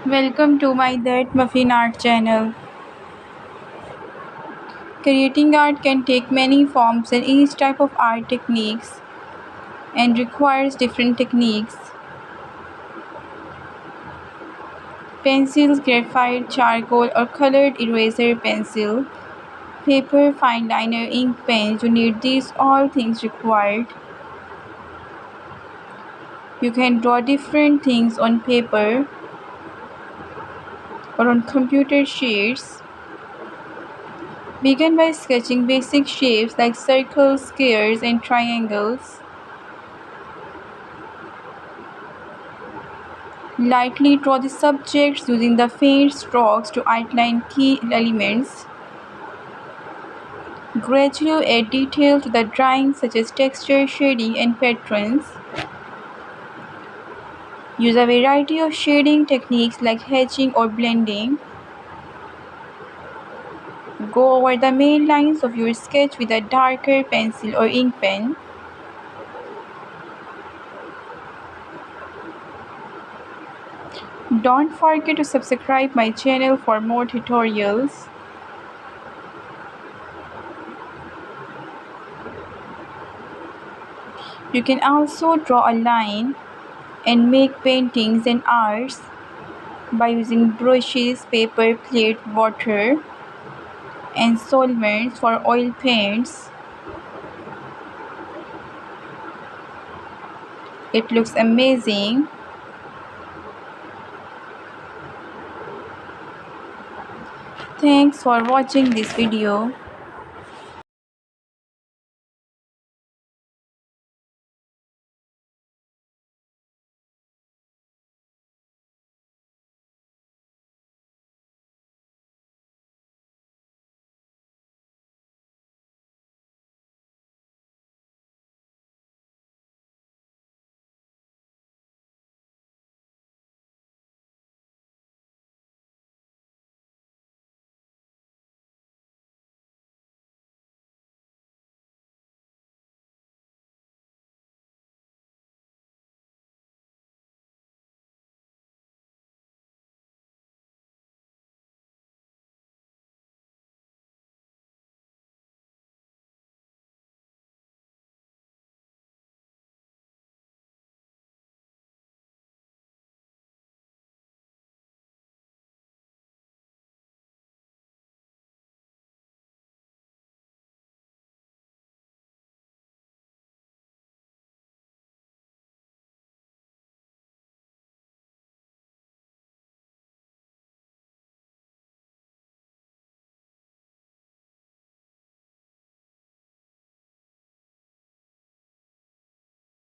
Welcome to my ThatMuffinART channel. Creating art can take many forms and each type of art techniques and requires different techniques. Pencils, graphite, charcoal or colored eraser pencil, paper, fine liner, ink pens, you need these all things required. You can draw different things on paper or on computer sheets. Begin by sketching basic shapes like circles, squares and triangles. Lightly draw the subjects using the faint strokes to outline key elements. Gradually add detail to the drawing such as texture, shading and patterns. Use a variety of shading techniques like hatching or blending. Go over the main lines of your sketch with a darker pencil or ink pen. Don't forget to subscribe my channel for more tutorials. You can also draw a line and make paintings and arts by using brushes, paper, plate, water and solvents for oil paints. It looks amazing. Thanks for watching this video.